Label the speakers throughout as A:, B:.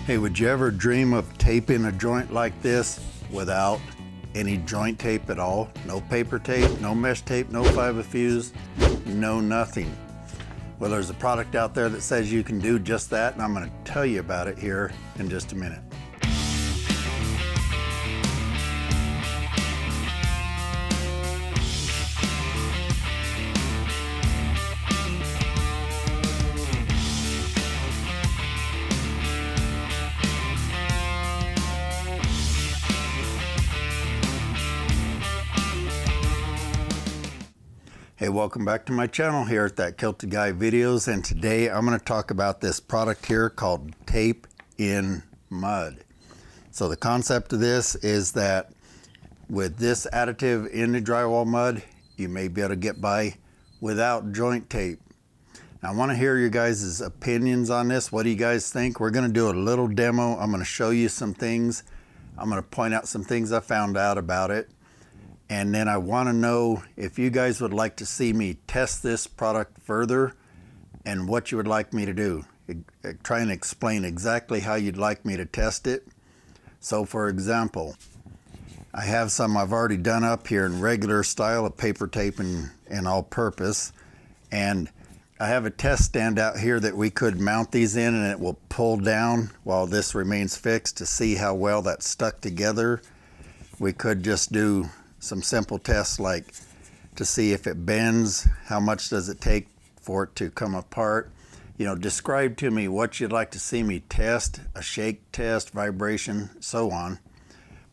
A: Hey, would you ever dream of taping a joint like this without any joint tape at all? No paper tape, no mesh tape, no Fibafuse, no nothing. Well, there's a product out there that says you can do just that, and I'm going to tell you about it here in just a minute. Hey, welcome back to my channel here at That Kilted Guy Videos, and today I'm going to talk about this product here called Tape in Mud. So the concept of this is that with this additive in the drywall mud, you may be able to get by without joint tape. Now, I want to hear your guys' opinions on this. What do you guys think? We're going to do a little demo. I'm going to show you some things. I'm going to point out some things I found out about it. And then I want to know if you guys would like to see me test this product further and what you would like me to do. Try and explain exactly how you'd like me to test it. So for example, I have some I've already done up here in regular style of paper tape and all purpose. And I have a test stand out here that we could mount these in, and it will pull down while this remains fixed to see how well that's stuck together. We could just do some simple tests like to see if it bends, how much does it take for it to come apart. You know, describe to me what you'd like to see me test, a shake test, vibration, so on.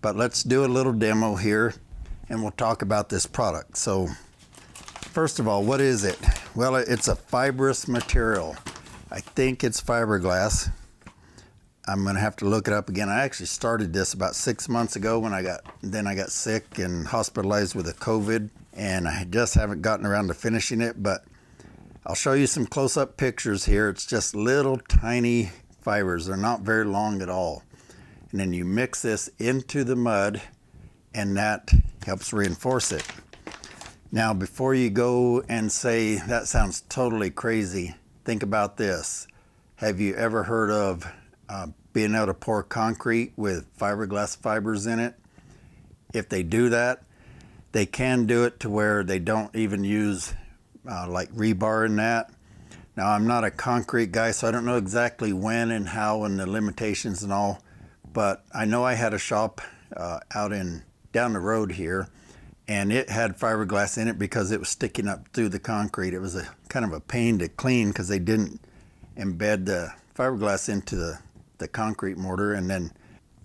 A: But let's do a little demo here and we'll talk about this product. So first of all, what is it? Well, it's a fibrous material. I think it's fiberglass. I'm gonna have to look it up again. I actually started this about 6 months ago when I got sick and hospitalized with a COVID, and I just haven't gotten around to finishing it, but I'll show you some close-up pictures here. It's just little tiny fibers. They're not very long at all. And then you mix this into the mud, and that helps reinforce it. Now, before you go and say, that sounds totally crazy, think about this. Have you ever heard of being able to pour concrete with fiberglass fibers in it? If they do that, they can do it to where they don't even use like rebar in that. Now, I'm not a concrete guy, so I don't know exactly when and how and the limitations and all, but I know I had a shop out down the road here, and it had fiberglass in it because it was sticking up through the concrete. It was a kind of a pain to clean because they didn't embed the fiberglass into the concrete mortar, and then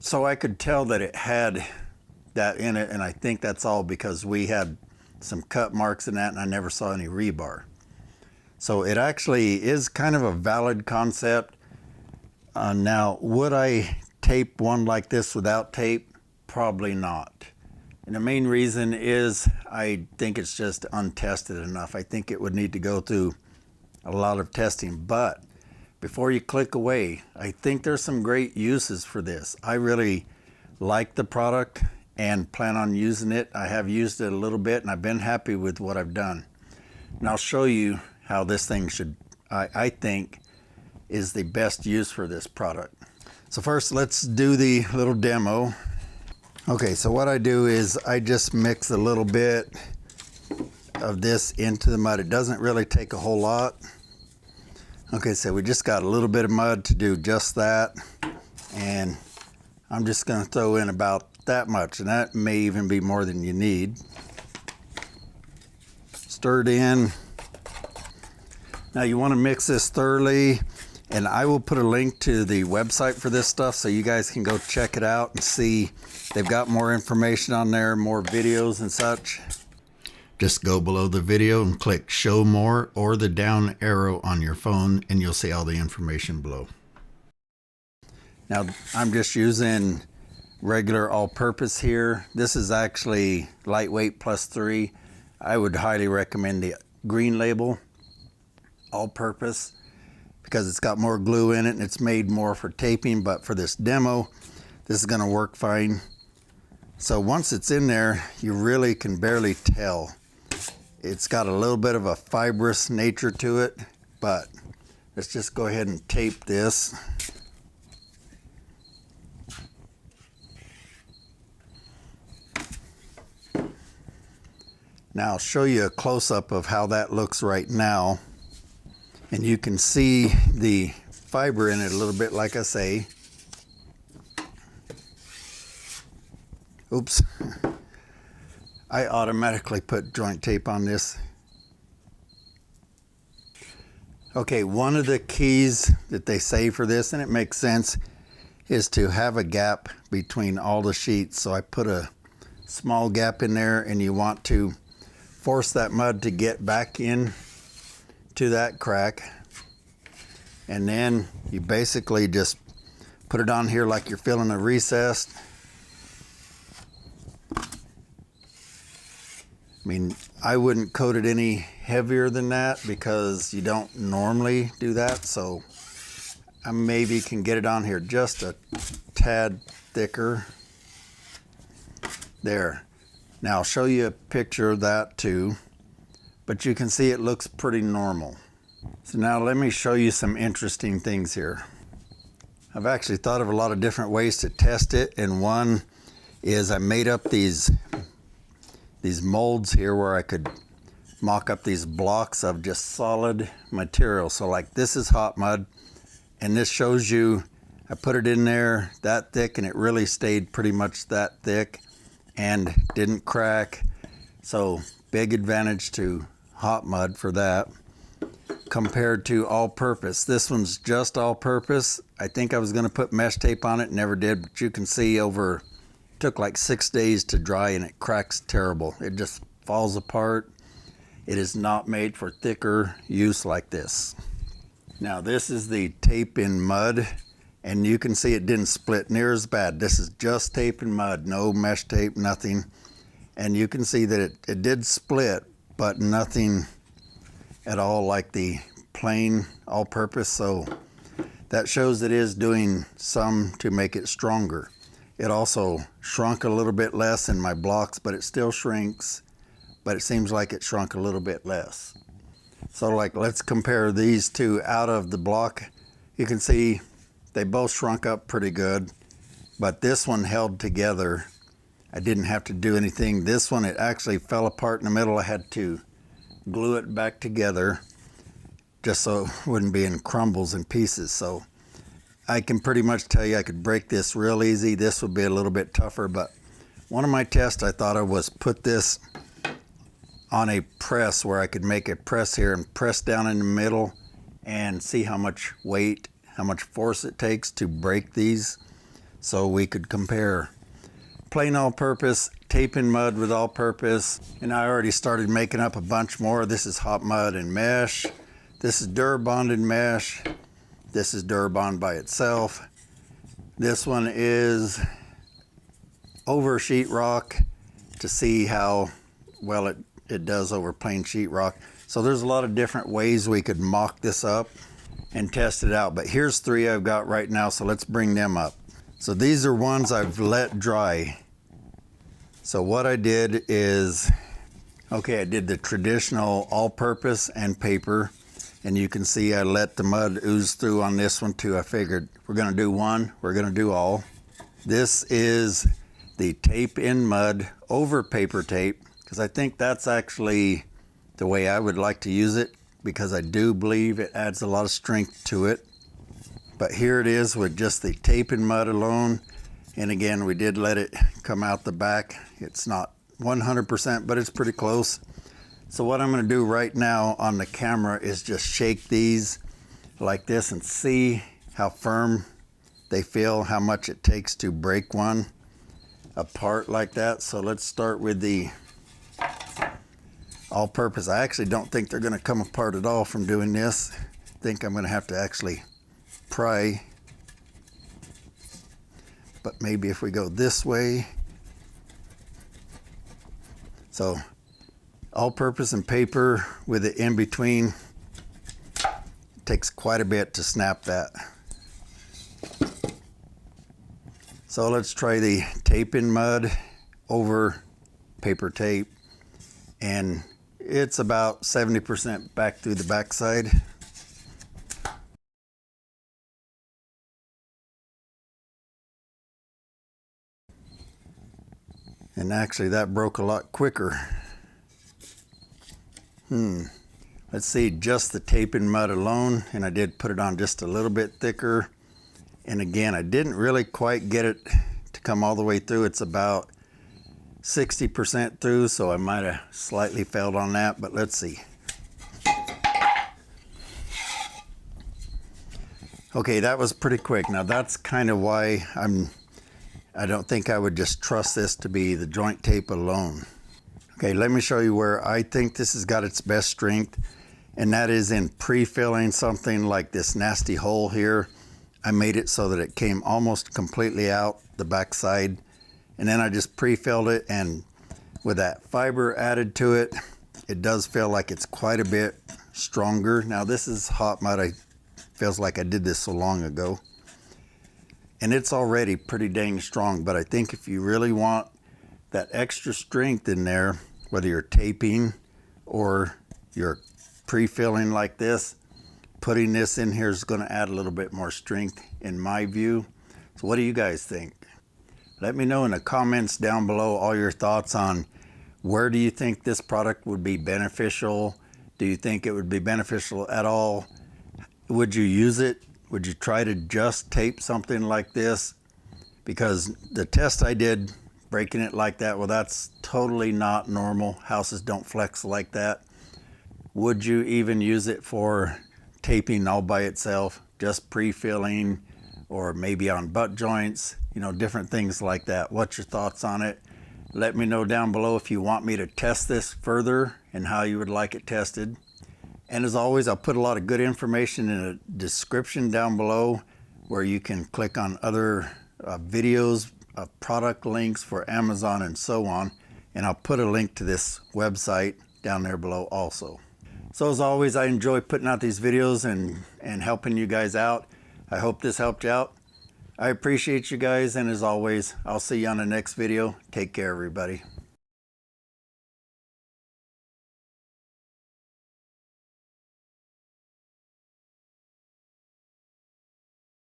A: so I could tell that it had that in it, and I think that's all because we had some cut marks in that and I never saw any rebar. So it actually is kind of a valid concept. Now, would I tape one like this without tape? Probably not. And the main reason is I think it's just untested enough. I think it would need to go through a lot of testing. But before you click away, I think there's some great uses for this. I really like the product and plan on using it. I have used it a little bit and I've been happy with what I've done. And I'll show you how this thing I think is the best use for this product. So first, let's do the little demo. Okay, so what I do is I just mix a little bit of this into the mud. It doesn't really take a whole lot. Okay, so we just got a little bit of mud to do just that, and I'm just going to throw in about that much, and that may even be more than you need. Stir it in. Now you want to mix this thoroughly, and I will put a link to the website for this stuff so you guys can go check it out and see. They've got more information on there, more videos and such. Just go below the video and click show more or the down arrow on your phone and you'll see all the information below. Now, I'm just using regular all-purpose here. This is actually lightweight +3. I would highly recommend the green label all-purpose because it's got more glue in it and it's made more for taping, but for this demo, this is going to work fine. So once it's in there, you really can barely tell. It's got a little bit of a fibrous nature to it, but let's just go ahead and tape this. Now I'll show you a close-up of how that looks right now. And you can see the fiber in it a little bit, like I say. Oops. I automatically put joint tape on this. Okay, one of the keys that they say for this, and it makes sense, is to have a gap between all the sheets. So I put a small gap in there, and you want to force that mud to get back in to that crack. And then you basically just put it on here like you're filling a recess. I mean, I wouldn't coat it any heavier than that because you don't normally do that. So I maybe can get it on here just a tad thicker. There. Now I'll show you a picture of that too, but you can see it looks pretty normal. So now let me show you some interesting things here. I've actually thought of a lot of different ways to test it, and one is I made up these molds here where I could mock up these blocks of just solid material. So like this is hot mud, and this shows you I put it in there that thick, and it really stayed pretty much that thick and didn't crack. So big advantage to hot mud for that compared to all-purpose. This one's just all-purpose. I think I was going to put mesh tape on it, never did, but you can see took like 6 days to dry, and it cracks terrible. It just falls apart. It is not made for thicker use like this. Now this is the tape in mud, and you can see it didn't split near as bad. This is just tape and mud, no mesh tape, nothing. And you can see that it did split, but nothing at all like the plain all-purpose. So that shows it is doing some to make it stronger. It also shrunk a little bit less in my blocks, but it still shrinks, but it seems like it shrunk a little bit less. So like, let's compare these two out of the block. You can see they both shrunk up pretty good, but this one held together. I didn't have to do anything. This one, it actually fell apart in the middle. I had to glue it back together just so it wouldn't be in crumbles and pieces. So I can pretty much tell you I could break this real easy. This would be a little bit tougher, but one of my tests I thought of was put this on a press where I could make a press here and press down in the middle and see how much weight, how much force it takes to break these, so we could compare plain all-purpose, tape and mud with all-purpose. And I already started making up a bunch more. This is hot mud and mesh. This is Durabond and mesh. This is Durabond by itself. This one is over sheetrock to see how well it does over plain sheetrock. So there's a lot of different ways we could mock this up and test it out. But here's 3 I've got right now, so let's bring them up. So these are ones I've let dry. So what I did is, okay, I did the traditional all-purpose and paper. And you can see I let the mud ooze through on this one too. I figured we're gonna do one, we're gonna do all. This is the tape in mud over paper tape, because I think that's actually the way I would like to use it, because I do believe it adds a lot of strength to it. But here it is with just the tape and mud alone. And again, we did let it come out the back. It's not 100%, but it's pretty close. So what I'm going to do right now on the camera is just shake these like this and see how firm they feel, how much it takes to break one apart like that. So let's start with the all-purpose. I actually don't think they're going to come apart at all from doing this. I think I'm going to have to actually pry. But maybe if we go this way. So all-purpose and paper with it in between. It takes quite a bit to snap that. So let's try the tape in mud over paper tape, and it's about 70% back through the backside. And actually that broke a lot quicker. Let's see, just the tape in mud alone, and I did put it on just a little bit thicker. And again, I didn't really quite get it to come all the way through. It's about 60% through, so I might have slightly failed on that, but let's see. Okay, that was pretty quick. Now that's kind of why I don't think I would just trust this to be the joint tape alone. Okay, let me show you where I think this has got its best strength, and that is in pre-filling something like this nasty hole here. I made it so that it came almost completely out the back side, and then I just pre-filled it, and with that fiber added to it, it does feel like it's quite a bit stronger. Now this is hot mud. Feels like I did this so long ago, and it's already pretty dang strong, but I think if you really want that extra strength in there, whether you're taping or you're pre-filling like this, putting this in here is going to add a little bit more strength in my view. So what do you guys think? Let me know in the comments down below all your thoughts on where do you think this product would be beneficial. Do you think it would be beneficial at all? Would you use it? Would you try to just tape something like this? Because the test I did breaking it like that, well, that's totally not normal. Houses don't flex like that. Would you even use it for taping all by itself, just pre-filling, or maybe on butt joints, you know, different things like that? What's your thoughts on it? Let me know down below if you want me to test this further and how you would like it tested. And as always, I'll put a lot of good information in the description down below where you can click on other videos, product links for Amazon and so on. And I'll put a link to this website down there below also. So as always, I enjoy putting out these videos and helping you guys out. I hope this helped you out. I appreciate you guys, and as always, I'll see you on the next video. Take care, everybody.